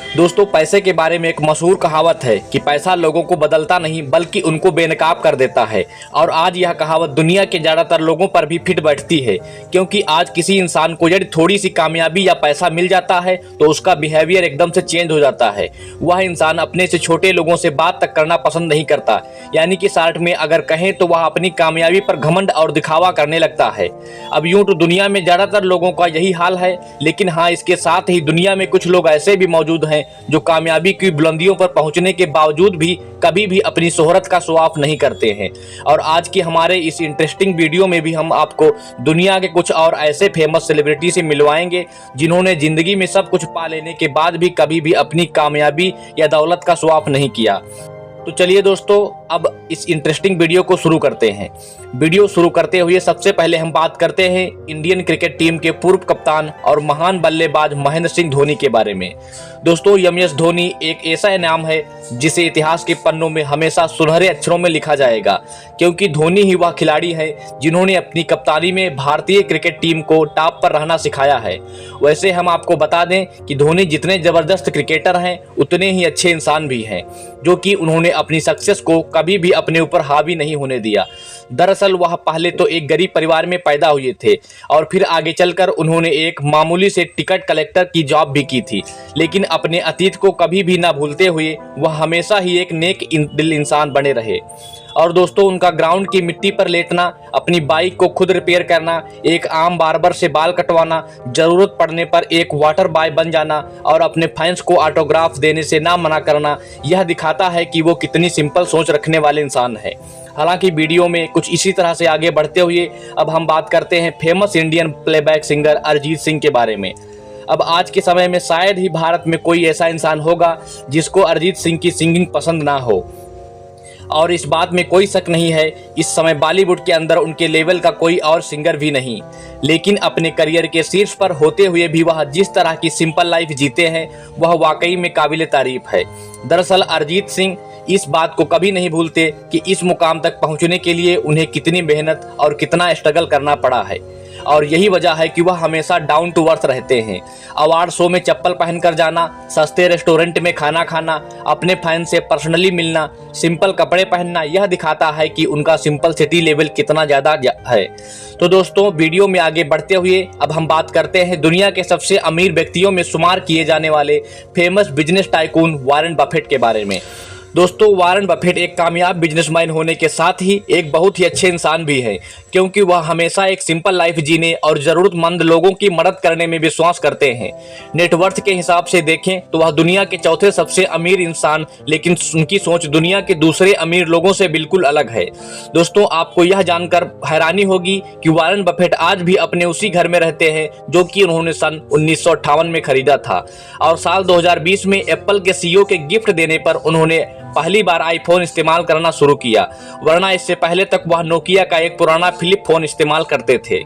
दोस्तों, पैसे के बारे में एक मशहूर कहावत है कि पैसा लोगों को बदलता नहीं बल्कि उनको बेनकाब कर देता है। और आज यह कहावत दुनिया के ज़्यादातर लोगों पर भी फिट बैठती है, क्योंकि आज किसी इंसान को यदि थोड़ी सी कामयाबी या पैसा मिल जाता है तो उसका बिहेवियर एकदम से चेंज हो जाता है। वह इंसान अपने से छोटे लोगों से बात तक करना पसंद नहीं करता, यानी कि शॉर्ट में अगर कहें तो वह अपनी कामयाबी पर घमंड और दिखावा करने लगता है। अब यूं तो दुनिया में ज़्यादातर लोगों का यही हाल है, लेकिन हाँ, इसके साथ ही दुनिया में कुछ लोग ऐसे भी मौजूद हैं जो कामयाबी की बुलंदियों पर पहुंचने के बावजूद भी कभी भी अपनी शोहरत का शो ऑफ नहीं करते हैं। और आज की हमारे इस इंटरेस्टिंग वीडियो में भी हम आपको दुनिया के कुछ और ऐसे फेमस सेलिब्रिटी से मिलवाएंगे जिन्होंने जिंदगी में सब कुछ पा लेने के बाद भी कभी भी अपनी कामयाबी या दौलत का शो ऑफ नहीं किया। तो चलिए दोस्तों, अब इस इंटरेस्टिंग वीडियो को शुरू करते हैं। वीडियो शुरू करते हुए सबसे पहले हम बात करते हैं इंडियन क्रिकेट टीम के पूर्व कप्तान और महान बल्लेबाज महेंद्र सिंह धोनी के बारे में। दोस्तों, एम.एस. धोनी एक ऐसा नाम है जिसे इतिहास के पन्नों में हमेशा सुनहरे अक्षरों में लिखा जाएगा, क्योंकि धोनी ही वह खिलाड़ी है जिन्होंने अपनी कप्तानी में भारतीय क्रिकेट टीम को टॉप पर रहना सिखाया है। वैसे हम आपको बता दें कि धोनी जितने जबरदस्त क्रिकेटर हैं उतने ही अच्छे इंसान भी हैं, जो कि उन्होंने अपनी सक्सेस को कभी भी अपने ऊपर हावी नहीं होने दिया। दरअसल वह पहले तो एक गरीब परिवार में पैदा हुए थे और फिर आगे चलकर उन्होंने एक मामूली से टिकट कलेक्टर की जॉब भी की थी, लेकिन अपने अतीत को कभी भी ना भूलते हुए वह हमेशा ही एक नेक दिल इंसान बने रहे। और दोस्तों, उनका ग्राउंड की मिट्टी पर लेटना, अपनी बाइक को खुद रिपेयर करना, एक आम बार्बर से बाल कटवाना, जरूरत पड़ने पर एक वाटर बॉय बन जाना और अपने फैंस को ऑटोग्राफ देने से ना मना करना, यह दिखाता है कि वो कितनी सिंपल सोच रखने वाले इंसान है। हालांकि वीडियो में कुछ इसी तरह से आगे बढ़ते हुए अब हम बात करते हैं famous Indian playback singer Arijit Singh के बारे में। अब आज के समय में शायद ही भारत में कोई ऐसा इंसान होगा जिसको अरिजीत सिंह की सिंगिंग पसंद ना हो, और इस बात में कोई शक नहीं है, इस समय बॉलीवुड के अंदर उनके लेवल का कोई और सिंगर भी नहीं। लेकिन अपने करियर के शीर्ष पर होते हुए भी वह जिस तरह की सिंपल लाइफ जीते हैं वह वाकई में काबिल तारीफ है। दरअसल अरिजीत सिंह इस बात को कभी नहीं भूलते कि इस मुकाम तक पहुंचने के लिए उन्हें कितनी मेहनत और कितना स्ट्रगल करना पड़ा है, और यही वजह है कि वह हमेशा डाउन टू अर्थ रहते हैं। अवार्ड शो में चप्पल पहनकर जाना, सस्ते रेस्टोरेंट में खाना खाना, अपने फैन से पर्सनली मिलना, सिंपल कपड़े पहनना, यह दिखाता है कि उनका सिंपल सिटी लेवल कितना ज़्यादा है। तो दोस्तों, वीडियो में आगे बढ़ते हुए अब हम बात करते हैं दुनिया के सबसे अमीर व्यक्तियों में शुमार किए जाने वाले famous business tycoon Warren Buffett के बारे में। दोस्तों, वॉरेन बफेट एक कामयाब बिजनेसमैन होने के साथ ही एक बहुत ही अच्छे इंसान भी हैं, क्योंकि वह हमेशा एक सिंपल लाइफ जीने और ज़रूरतमंद लोगों की मदद करने में विश्वास करते हैं। नेटवर्थ के हिसाब से देखें तो वह दुनिया के चौथे सबसे अमीर इंसान, लेकिन उनकी सोच दुनिया के दूसरे अमीर लोगों से बिल्कुल अलग है। दोस्तों, आपको यह जानकर हैरानी होगी कि वॉरेन बफेट आज भी अपने उसी घर में रहते हैं जो कि उन्होंने सन 1958 में खरीदा था, और साल 2020 में एप्पल के सीईओ के गिफ्ट देने पर उन्होंने पहली बार आईफोन इस्तेमाल करना शुरू किया, वरना इससे पहले तक वह नोकिया का एक पुराना फ्लिप फोन इस्तेमाल करते थे।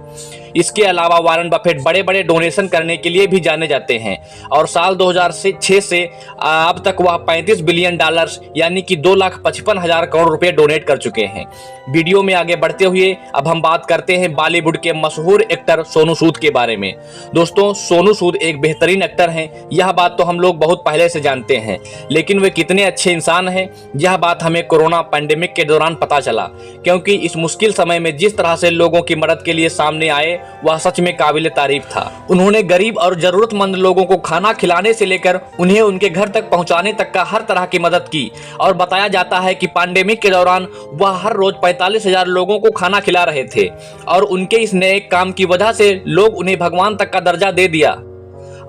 इसके अलावा वॉरेन बफेट बड़े बड़े डोनेशन करने के लिए भी जाने जाते हैं, और साल 2006 से अब तक वह $35 बिलियन यानी कि 2,55,000 करोड़ रुपए डोनेट कर चुके हैं। वीडियो में आगे बढ़ते हुए अब हम बात करते हैं बॉलीवुड के मशहूर एक्टर सोनू सूद के बारे में। दोस्तों, सोनू सूद एक बेहतरीन एक्टर हैं, यह बात तो हम लोग बहुत पहले से जानते हैं, लेकिन वे कितने अच्छे इंसान हैं यह बात हमें कोरोना पैंडेमिक के दौरान पता चला, क्योंकि इस मुश्किल समय में जिस तरह से लोगों की मदद के लिए सामने आए वह सच में काबिल तारीफ था। उन्होंने गरीब और जरूरतमंद लोगों को खाना खिलाने से लेकर उन्हें उनके घर तक पहुंचाने तक का हर तरह की मदद की, और बताया जाता है कि पैंडेमिक के दौरान वह हर रोज 45,000 लोगों को खाना खिला रहे थे, और उनके इस नए काम की वजह से लोग उन्हें भगवान तक का दर्जा दे दिया,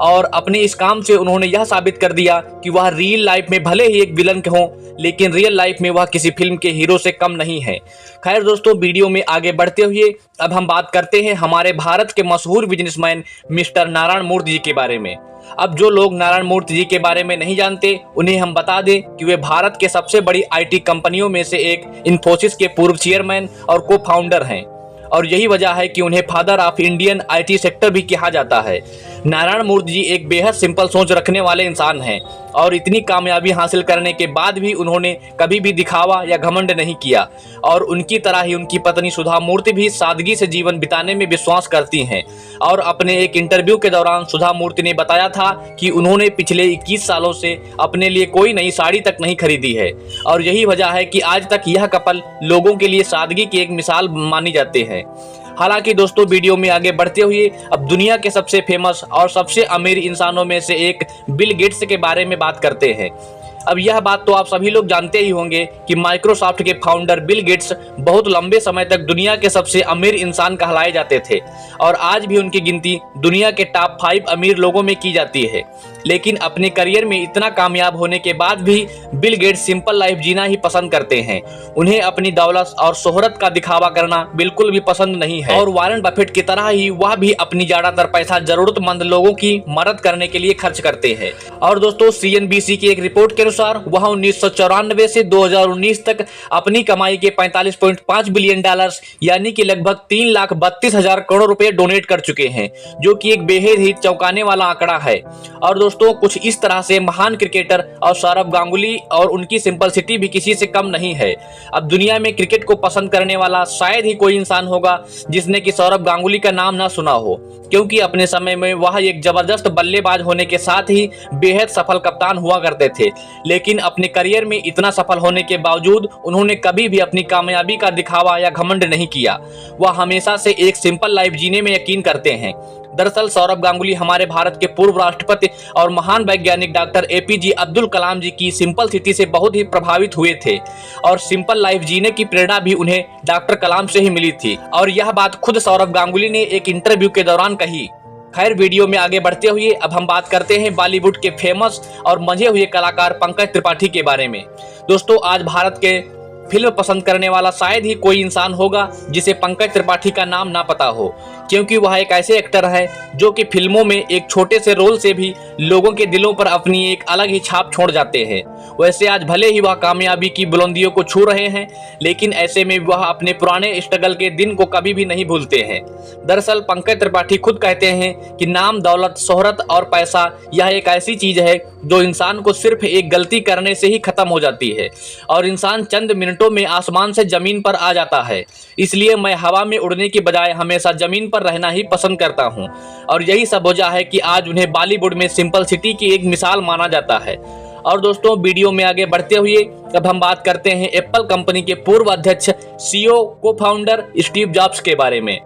और अपने इस काम से उन्होंने यह साबित कर दिया कि वह रियल लाइफ में भले ही एक विलन हों, लेकिन रियल लाइफ में वह किसी फिल्म के हीरो से कम नहीं है। खैर दोस्तों, वीडियो में आगे बढ़ते हुए अब हम बात करते हैं हमारे भारत के मशहूर बिजनेसमैन मिस्टर नारायण मूर्ति जी के बारे में। अब जो लोग नारायण मूर्ति जी के बारे में नहीं जानते उन्हें हम बता दें कि वे भारत के सबसे बड़ी IT कंपनियों में से एक इन्फोसिस के पूर्व चेयरमैन और को फाउंडर हैं, और यही वजह है कि उन्हें father of Indian IT sector भी कहा जाता है। नारायण मूर्ति जी एक बेहद सिंपल सोच रखने वाले इंसान हैं और इतनी कामयाबी हासिल करने के बाद भी उन्होंने कभी भी दिखावा या घमंड नहीं किया और उनकी तरह ही उनकी पत्नी सुधा मूर्ति भी सादगी से जीवन बिताने में विश्वास करती हैं। और अपने एक इंटरव्यू के दौरान सुधा मूर्ति ने बताया था कि उन्होंने पिछले 21 सालों से अपने लिए कोई नई साड़ी तक नहीं खरीदी है और यही वजह है कि आज तक यह कपल लोगों के लिए सादगी की एक मिसाल मानी जाते हैं। हालांकि दोस्तों, वीडियो में आगे बढ़ते हुए अब दुनिया के सबसे फेमस और सबसे अमीर इंसानों में से एक बिल गेट्स के बारे में बात करते हैं। अब यह बात तो आप सभी लोग जानते ही होंगे कि माइक्रोसॉफ्ट के फाउंडर बिल गेट्स बहुत लंबे समय तक दुनिया के सबसे अमीर इंसान कहलाए जाते थे और आज भी उनकी गिनती दुनिया के टॉप 5 अमीर लोगों में की जाती है। लेकिन अपने करियर में इतना कामयाब होने के बाद भी बिल गेट्स सिंपल लाइफ जीना ही पसंद करते हैं। उन्हें अपनी दौलत और शोहरत का दिखावा करना बिल्कुल भी पसंद नहीं है और वॉरेन बफेट की तरह ही वह भी अपनी ज्यादातर पैसा जरूरतमंद लोगों की मदद करने के लिए खर्च करते हैं। और दोस्तों, CNBC की एक रिपोर्ट के अनुसार वह 1994 से 2019 तक अपनी कमाई के 45.5 बिलियन डॉलर्स यानी कि लगभग 3,32,000 करोड़ रुपए डोनेट कर चुके हैं, जो कि एक बेहद ही चौंकाने वाला आंकड़ा है। और दोस्तों, कुछ इस तरह से महान क्रिकेटर और सौरभ गांगुली और उनकी सिंपलिसिटी भी किसी से कम नहीं है। अब दुनिया में क्रिकेट को पसंद करने वाला शायद ही कोई इंसान होगा जिसने कि सौरभ गांगुली का नाम ना सुना हो, क्योंकि अपने समय में वह एक जबरदस्त बल्लेबाज होने के साथ ही बेहद सफल कप्तान हुआ करते थे। लेकिन अपने करियर में इतना सफल होने के बावजूद उन्होंने कभी भी अपनी कामयाबी का दिखावा या घमंड नहीं किया। वह हमेशा से एक सिंपल लाइफ जीने में यकीन करते हैं। दरअसल सौरभ गांगुली हमारे भारत के पूर्व राष्ट्रपति और महान वैज्ञानिक डॉक्टर APJ अब्दुल कलाम जी की सिंपल सिटी से बहुत ही प्रभावित हुए थे और सिंपल लाइफ जीने की प्रेरणा भी उन्हें डॉक्टर कलाम से ही मिली थी और यह बात खुद सौरभ गांगुली ने एक इंटरव्यू के दौरान कही। खैर, वीडियो में आगे बढ़ते हुए अब हम बात करते हैं बॉलीवुड के फेमस और मंझे हुए कलाकार पंकज त्रिपाठी के बारे में। दोस्तों, आज भारत के फिल्म पसंद करने वाला शायद ही कोई इंसान होगा जिसे पंकज त्रिपाठी का नाम ना पता हो, क्योंकि वह एक ऐसे एक्टर है जो कि फिल्मों में एक छोटे से रोल से भी लोगों के दिलों पर अपनी एक अलग ही छाप छोड़ जाते हैं। वैसे आज भले ही वह कामयाबी की बुलंदियों को छू रहे हैं, लेकिन ऐसे में वह अपने पुराने स्ट्रगल के दिन को कभी भी नहीं भूलते हैं। दरअसल पंकज त्रिपाठी खुद कहते हैं कि नाम, दौलत, शोहरत और पैसा यह एक ऐसी चीज है जो इंसान को सिर्फ एक गलती करने से ही खत्म हो जाती है और इंसान चंद मिनटों में आसमान से जमीन पर आ जाता है। इसलिए मैं हवा में उड़ने की बजाय हमेशा जमीन पर रहना ही पसंद करता हूं और यही सब वजह है कि आज उन्हें बॉलीवुड में सिंपल सिटी की एक मिसाल माना जाता है। और दोस्तों, वीडियो में आगे बढ़ते हुए अब हम बात करते हैं एप्पल कंपनी के पूर्व अध्यक्ष, CEO, को फाउंडर स्टीव जॉब्स के बारे में।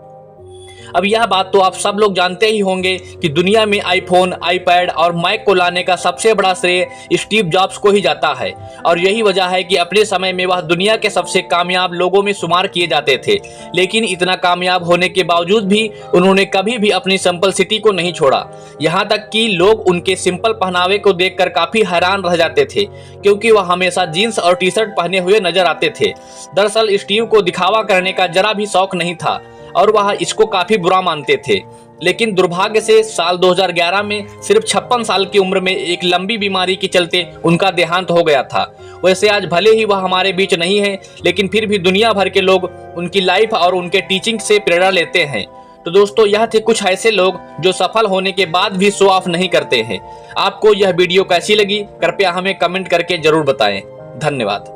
अब यह बात तो आप सब लोग जानते ही होंगे कि दुनिया में आईफोन, आईपैड और मैक को लाने का सबसे बड़ा श्रेय स्टीव जॉब्स को ही जाता है और यही वजह है कि अपने समय में वह दुनिया के सबसे कामयाब लोगों में शुमार किए जाते थे। लेकिन इतना कामयाब होने के बावजूद भी उन्होंने कभी भी अपनी सिंपल सिटी को नहीं छोड़ा। यहाँ तक कि लोग उनके सिंपल पहनावे को देखकर काफी हैरान रह जाते थे, क्योंकि वह हमेशा जीन्स और टी-शर्ट पहने हुए नजर आते थे। दरअसल स्टीव को दिखावा करने का जरा भी शौक नहीं था और वह इसको काफी बुरा मानते थे। लेकिन दुर्भाग्य से साल 2011 में सिर्फ 56 साल की उम्र में एक लंबी बीमारी के चलते उनका देहांत हो गया था। वैसे आज भले ही वह हमारे बीच नहीं है, लेकिन फिर भी दुनिया भर के लोग उनकी लाइफ और उनके टीचिंग से प्रेरणा लेते हैं। तो दोस्तों, यह थे कुछ ऐसे लोग जो सफल होने के बाद भी शो ऑफ नहीं करते हैं। आपको यह वीडियो कैसी लगी, कृपया हमें कमेंट करके जरूर बताएं। धन्यवाद।